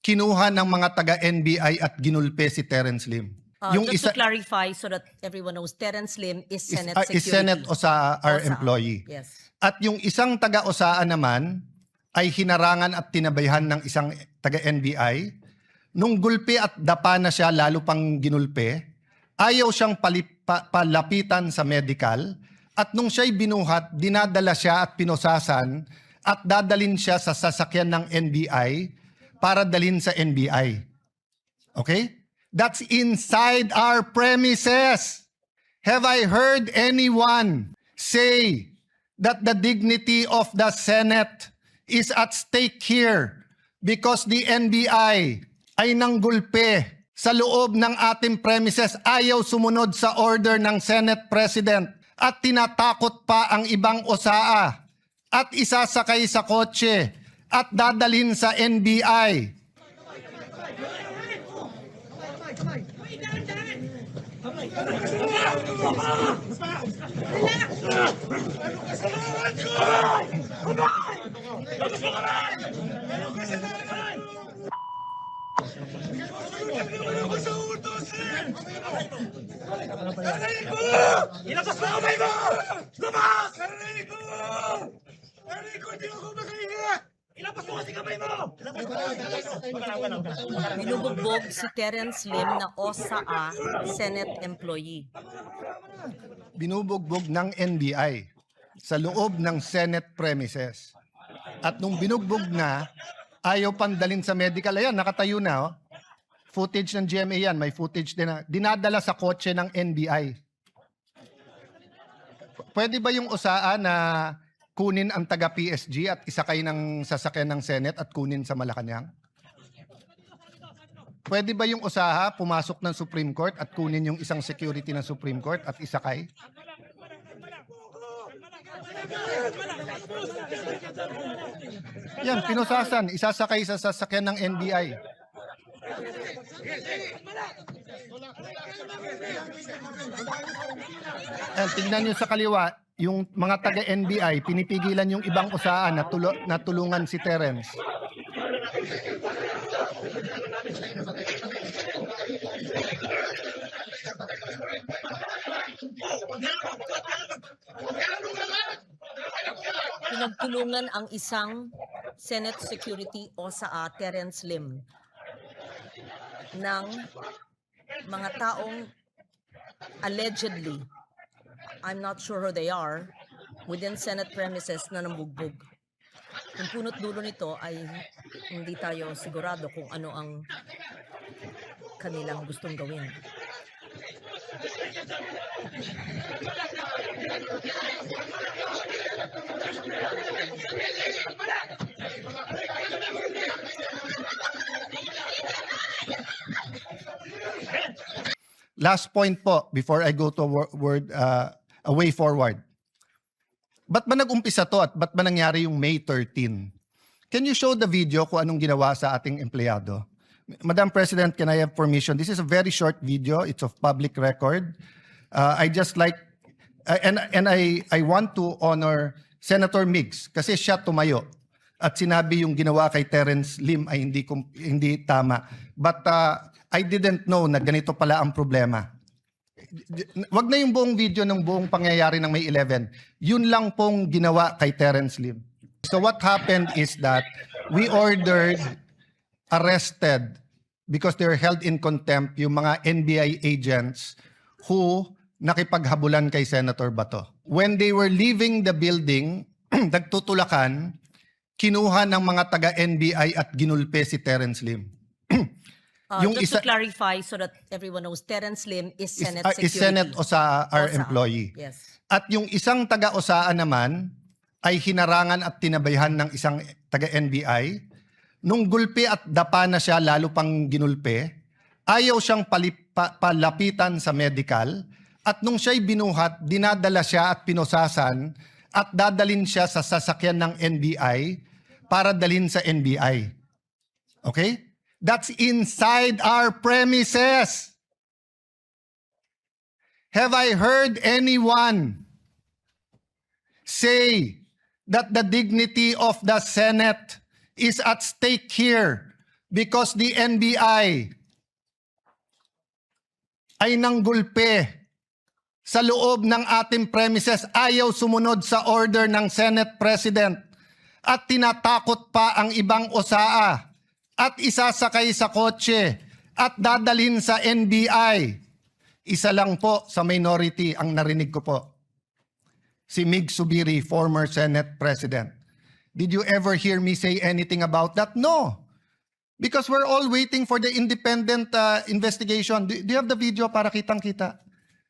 kinuha ng mga taga-NBI at ginulpe si Terence Lim. Just to clarify so that everyone knows, Terence Lim is Senate Security. Is Senate OSA our employee. Yes. At yung isang taga-OSA naman ay hinarangan at tinabayhan ng isang taga-NBI. Nung gulpe at dapa na siya, lalo pang ginulpe, ayaw siyang palapitan sa medical. At nung siya'y binuhat, dinadala siya at pinosasan at dadalin siya sa sasakyan ng NBI para dalhin sa NBI. Okay? That's inside our premises. Have I heard anyone say that the dignity of the Senate is at stake here because the NBI ay nanggulpe sa loob ng ating premises, ayaw sumunod sa order ng Senate President at tinatakot pa ang ibang OSAA at isasakay sa kotse at dadalhin sa NBI. Ilabas mo kamay mo! Labas! Narinig ko! Narinig ko, hindi ako makahinga! Ilabas mo kasi kamay mo! Binubugbog si Terence Lim na OSA Senate employee. Binubugbog ng NBI sa loob ng Senate premises. At nung binugbog na, ayaw pandalin sa medical. Ayan, nakatayo na. Oh. Footage ng GMA yan. May footage din na. Dinadala sa kotse ng NBI. Pwede ba yung OSAA na kunin ang taga-PSG at isakay ng sasakyan ng Senate at kunin sa Malacanang? Pwede ba yung OSAA pumasok ng Supreme Court at kunin yung isang security ng Supreme Court at isakay? Yan, pinosasan, isasakay sa sasakyan ng NBI. Tingnan nyo sa kaliwa, yung mga taga-NBI, pinipigilan yung ibang OSAA na tulungan si Terence. Pinagtulungan ang isang Senate Security OSA Terence Lim ng mga taong allegedly, I'm not sure who they are, within Senate premises na nambugbog. Yung punot dulo nito ay hindi tayo sigurado kung ano ang kanilang gustong gawin. Last point po, before I go to a way forward. Ba't ba nag-umpisa to at ba't ba nangyari yung May 13? Can you show the video kung anong ginawa sa ating empleyado? Madam President, can I have permission? This is a very short video. It's of public record. I just like, and I want to honor Senator Migs kasi siya tumayo at sinabi yung ginawa kay Terence Lim ay hindi tama. But I didn't know na ganito pala ang problema. Wag na yung buong video ng buong pangyayari ng May 11. Yun lang pong ginawa kay Terence Lim. So what happened is that we ordered, arrested, because they're held in contempt, yung mga NBI agents who nakipaghabulan kay Senator Bato. When they were leaving the building, nagtutulakan, kinuha ng mga taga-NBI at ginulpe si Terence Lim. Just to clarify so that everyone knows, Terence Lim is Senate Security. Is Senate OSA our OSA. employee. Yes. At yung isang taga-OSA naman ay hinarangan at tinabayhan ng isang taga-NBI. Nung gulpe at dapa na siya, lalo pang ginulpe, ayaw siyang palapitan sa medical. At nung siya'y binuhat, dinadala siya at pinosasan at dadalhin siya sa sasakyan ng NBI para dalhin sa NBI. Okay? That's inside our premises. Have I heard anyone say that the dignity of the Senate is at stake here because the NBI ay nanggulpe sa loob ng ating premises, ayaw sumunod sa order ng Senate President at tinatakot pa ang ibang OSAA at isasakay sa kotse at dadalhin sa NBI. Isa lang po sa minority ang narinig ko po. Si Mig Subiri, former Senate President. Did you ever hear me say anything about that? No. Because we're all waiting for the independent investigation. Do you have the video para kitang-kita?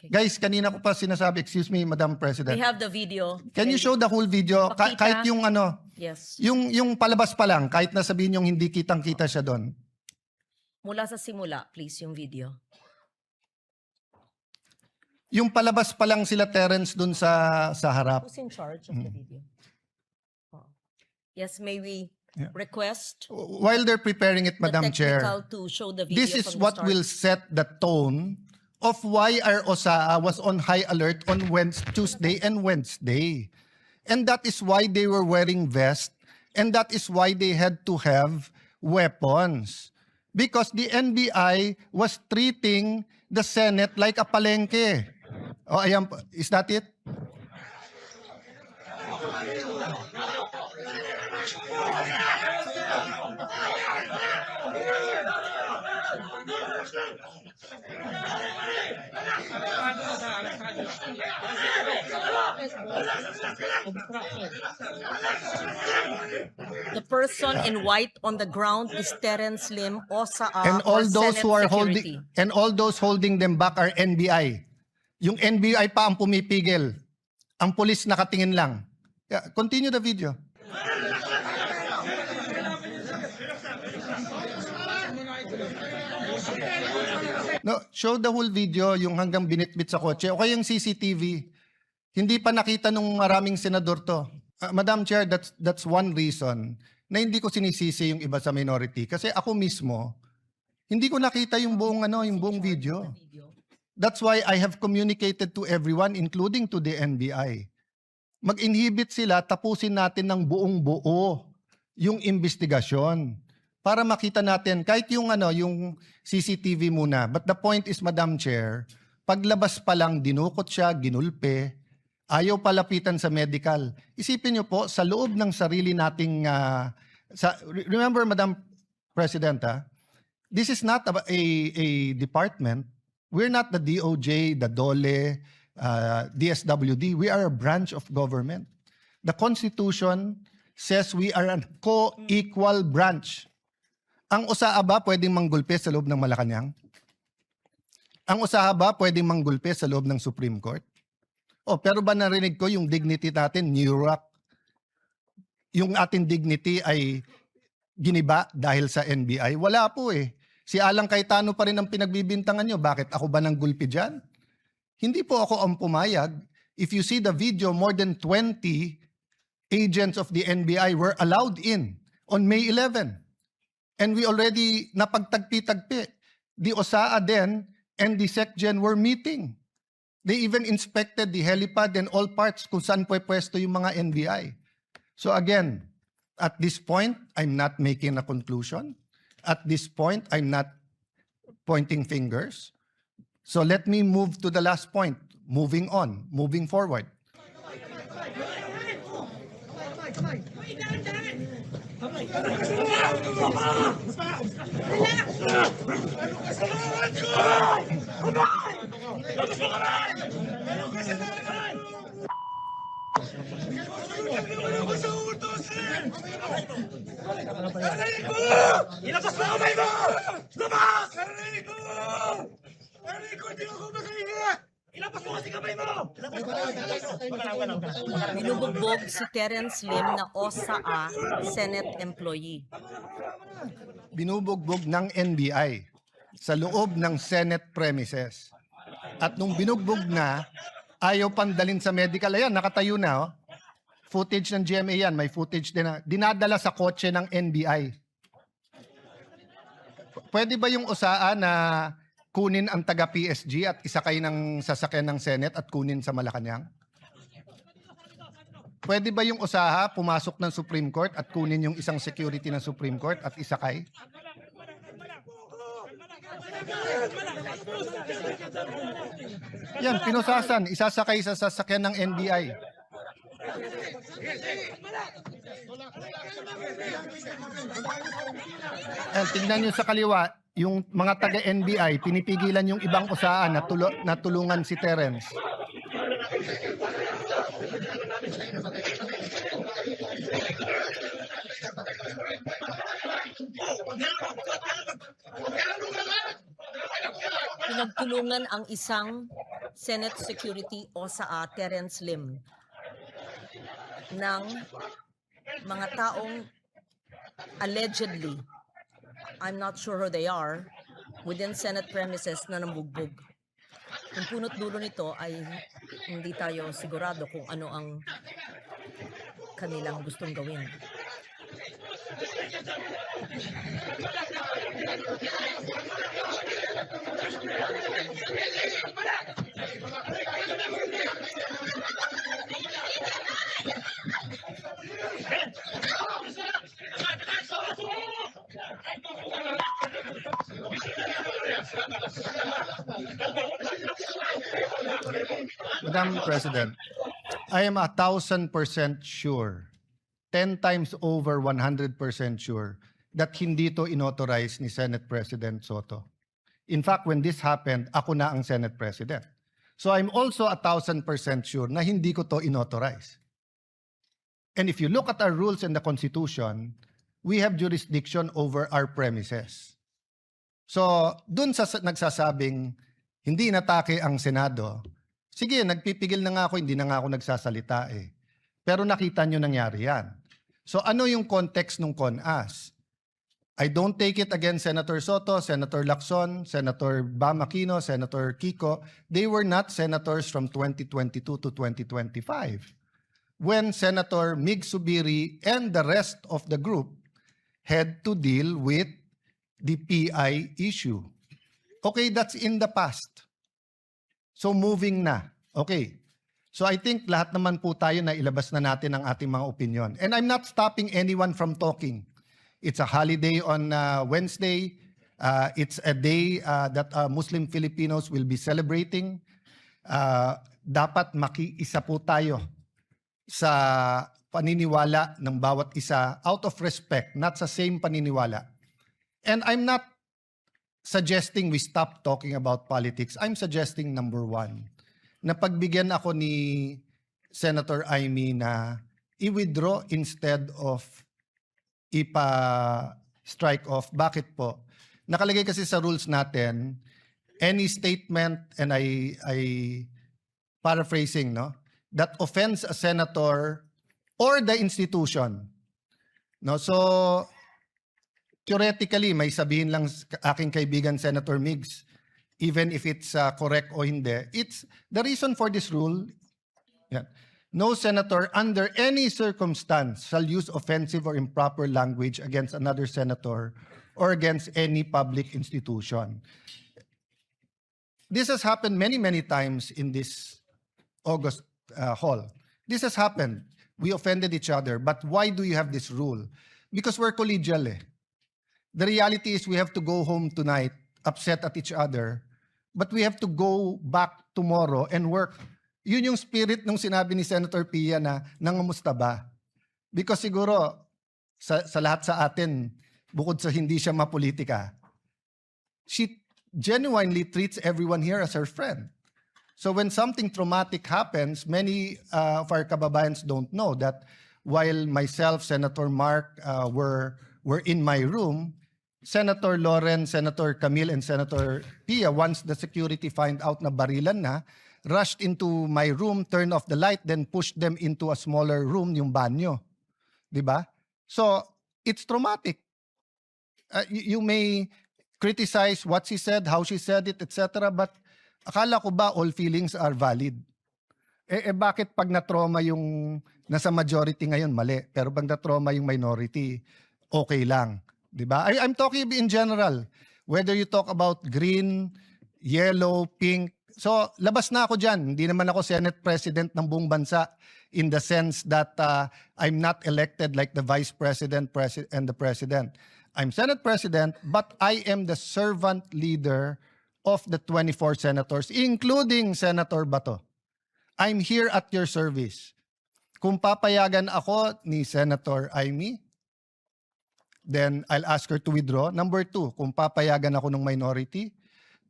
Okay. Guys, kanina ko pa sinasabi, excuse me, Madam President. We have the video. Can you show the whole video? Pakita. Kahit yung ano, Yes. yung palabas pa lang, kahit na sabihin yung hindi kitang-kita siya doon. Mula sa simula, please, yung video. Yung palabas pa lang sila Terence doon sa harap. Who's in charge of the video? Oh. Yes, may we Yeah. request While they're preparing it, Madam the Chair, technical to show the video this is from the what start? will set the tone of why our OSAA was on high alert on Tuesday and Wednesday. And that is why they were wearing vests, and that is why they had to have weapons. Because the NBI was treating the Senate like a palengke. Oh, ayan, is that it? The person in white on the ground is Terence Lim, OSAA, And all or those Senate who are Security. holding them back are NBI. Yung NBI pa ang pumipigil. Ang pulis nakatingin lang. Yeah, continue the video. No, show the whole video, yung hanggang binitbit sa kotse. O kaya yung CCTV. Hindi pa nakita nung maraming senador to. Madam Chair, that's one reason na hindi ko sinisisi yung iba sa minority. Kasi ako mismo, hindi ko nakita yung buong video. That's why I have communicated to everyone, including to the NBI. Mag-inhibit sila, tapusin natin ng buong-buo yung investigasyon para makita natin kahit yung yung CCTV muna. But the point is, Madam Chair, paglabas pa lang dinukot siya, ginulpe, ayaw palapitan sa medical. Isipin niyo po, sa loob ng sarili nating remember, Madam President, this is not a department. We're not the DOJ, the DOLE, DSWD. We are a branch of government. The Constitution says we are a co-equal branch. Ang OSAA ba pwedeng manggulpe sa loob ng Malacanang? Ang OSAA ba pwedeng manggulpe sa loob ng Supreme Court? Oh, pero ba narinig ko yung dignity natin, New York? Yung ating dignity ay giniba dahil sa NBI? Wala po eh. Si Alang Cayetano pa rin ang pinagbibintangan nyo. Bakit ako ba nang gulpi dyan? Hindi po ako ang pumayag. If you see the video, more than 20 agents of the NBI were allowed in on May 11. And we already napagtagpi-tagpi. The OSAA then and the SecGen were meeting. They even inspected the helipad and all parts kung saan pwesto yung mga NBI. So again, at this point, I'm not making a conclusion. At this point, I'm not pointing fingers. So let me move to the last point. Moving on, moving forward. Ilabas mo kamay mo! Labas! Narinig ko! Narinig ko, hindi ako makahinga! Ilabas mo kasi kamay mo! Binubugbog si Terence Lim na OSAA Senate employee. Binubugbog ng NBI sa loob ng Senate premises. At nung binugbog na, ayaw pandalin sa medical. Ayan, nakatayo na. Oh. Footage ng GMA yan. May footage din na. Dinadala sa kotse ng NBI. Pwede ba yung OSAA na kunin ang taga-PSG at isakay ng sasakyan ng Senate at kunin sa Malacanang? Pwede ba yung OSAA pumasok ng Supreme Court at kunin yung isang security ng Supreme Court at isakay? Yan, pinusasan, isasakay sa sasakyan ng NBI. Tingnan nyo sa kaliwa, yung mga taga-NBI, pinipigilan yung ibang usaan na tulungan si Terence. Pinagtulungan ang isang Senate Security o sa Terence Lim ng mga taong allegedly, I'm not sure who they are, within Senate premises na nambugbog. Yung punot dulo nito ay hindi tayo sigurado kung ano ang kanilang gustong gawin. Madam President, I am 1,000% sure, 10 times over 100% sure that hindi to inauthorize ni Senate President Soto. In fact, when this happened, ako na ang Senate President. So I'm also 1,000% sure na hindi ko to inauthorize. And if you look at our rules and the Constitution, we have jurisdiction over our premises. So dun sa nagsasabing hindi inatake ang Senado, sige, nagpipigil na nga ako, hindi na nga ako nagsasalita eh. Pero nakita nyo nangyari yan. So ano yung context ng CONAS? I don't take it against Senator Soto, Senator Lacson, Senator Bam Aquino, Senator Kiko. They were not senators from 2022 to 2025. When Senator Mig Subiri and the rest of the group had to deal with the PI issue. Okay, that's in the past. So moving na. Okay. So I think lahat naman po tayo na ilabas na natin ang ating mga opinion. And I'm not stopping anyone from talking. It's a holiday on Wednesday. It's a day that Muslim Filipinos will be celebrating. Dapat makiisa po tayo sa paniniwala ng bawat isa out of respect, not sa same paniniwala. And I'm not suggesting we stop talking about politics. I'm suggesting number one, na pagbigyan ako ni Senator Amy na i-withdraw instead of ipa-strike off. Bakit po? Nakalagay kasi sa rules natin, any statement, and I paraphrasing, no, that offends a senator or the institution. No, so theoretically, may sabihin lang aking kaibigan Senator Migs, even if it's correct o hindi. It's the reason for this rule. Yeah. No senator under any circumstance shall use offensive or improper language against another senator or against any public institution. This has happened many, many times in this August hall. This has happened. We offended each other. But why do you have this rule? Because we're collegial eh. The reality is we have to go home tonight upset at each other, but we have to go back tomorrow and work. Yun yung spirit nung sinabi ni Senator Pia na nangamusta ba? Because siguro sa lahat sa atin, bukod sa hindi siya mapolitika, she genuinely treats everyone here as her friend. So when something traumatic happens, many of our kababayans don't know that while myself, Senator Mark were in my room, Senator Loren, Senator Camille, and Senator Pia, once the security find out na barilan na, rushed into my room, turned off the light, then pushed them into a smaller room, yung banyo. Diba? So, it's traumatic. You may criticize what she said, how she said it, etc. But akala ko ba all feelings are valid? Bakit pag na-trauma yung nasa majority ngayon, mali. Pero pag na-trauma yung minority, okay lang. Diba? I'm talking in general. Whether you talk about green, yellow, pink. So, labas na ako dyan. Hindi naman ako Senate President ng buong bansa in the sense that I'm not elected like the Vice President and the President. I'm Senate President, but I am the servant leader of the 24 senators, including Senator Bato. I'm here at your service. Kung papayagan ako ni Senator Amy, then I'll ask her to withdraw. Number 2, kung papayagan ako ng minority,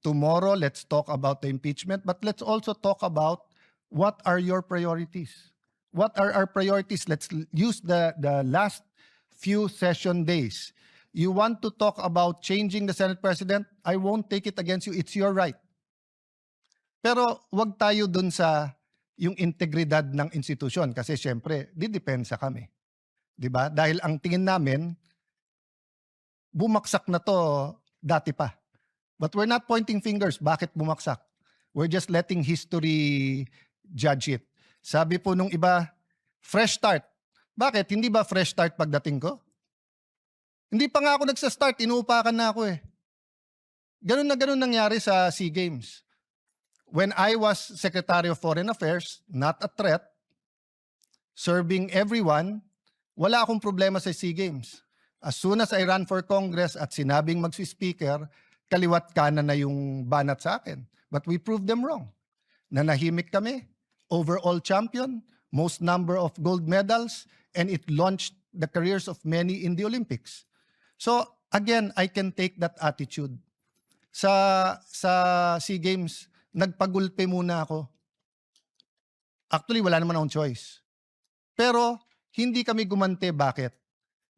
tomorrow let's talk about the impeachment, but let's also talk about what are your priorities. What are our priorities? Let's use the last few session days. You want to talk about changing the Senate President? I won't take it against you. It's your right. Pero wag tayo dun sa yung integridad ng institusyon kasi syempre, didepensa kami. 'Di ba? Dahil ang tingin namin, bumaksak na to dati pa. But we're not pointing fingers. Bakit bumaksak? We're just letting history judge it. Sabi po nung iba, fresh start. Bakit? Hindi ba fresh start pagdating ko? Hindi pa nga ako nagsa-start, inuupakan na ako eh. Ganun na ganun nangyari sa SEA Games. When I was Secretary of Foreign Affairs, not a threat, serving everyone, wala akong problema sa SEA Games. As soon as I ran for Congress at sinabing magsi-speaker, kaliwat kanan na yung banat sa akin. But we proved them wrong. Nanahimik kami, overall champion, most number of gold medals, and it launched the careers of many in the Olympics. So again, I can take that attitude. Sa SEA Games, nagpagulpe muna ako. Actually, wala naman akong choice. Pero hindi kami gumante. Bakit?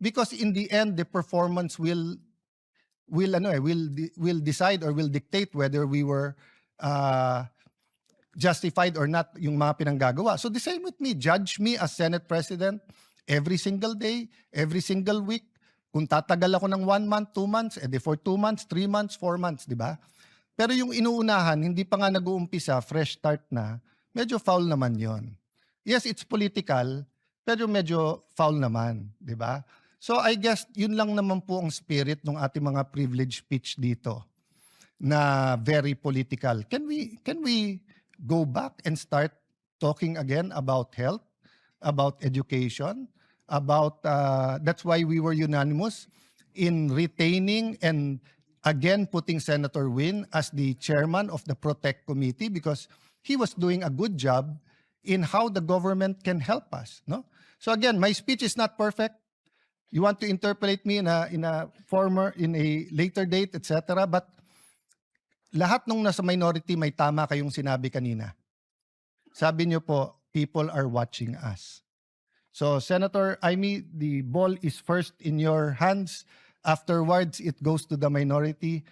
Because in the end, the performance will decide or will dictate whether we were justified or not yung mga pinanggagawa. So the same with me. Judge me as Senate President every single day, every single week. Kung tatagal ako ng 1 month, 2 months, edi for 2 months, 3 months, 4 months, di ba? Pero yung inuunahan, hindi pa nga nag-uumpisa, fresh start na, medyo foul naman yon. Yes, it's political, pero medyo foul naman, di ba? So I guess yun lang naman po ang spirit ng ating mga privilege speech dito na very political. Can we go back and start talking again about health, about education, about that's why we were unanimous in retaining and again putting Senator Win as the chairman of the Protect Committee because he was doing a good job in how the government can help us, no? So again, my speech is not perfect. You want to interpolate me in a later date, etc. But lahat nung nasa minority may tama kayong sinabi kanina. Sabi niyo po, people are watching us. So Senator Amy, the ball is first in your hands. Afterwards, it goes to the minority.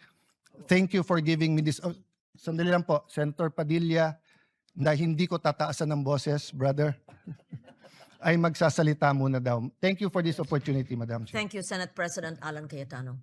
Thank you for giving me this. Oh, sandali lang po, Senator Padilla, na hindi ko tataasan ng boses, brother. Ay magsasalita muna daw. Thank you for this opportunity, Madam Chair. Thank you, Senate President Alan Cayetano.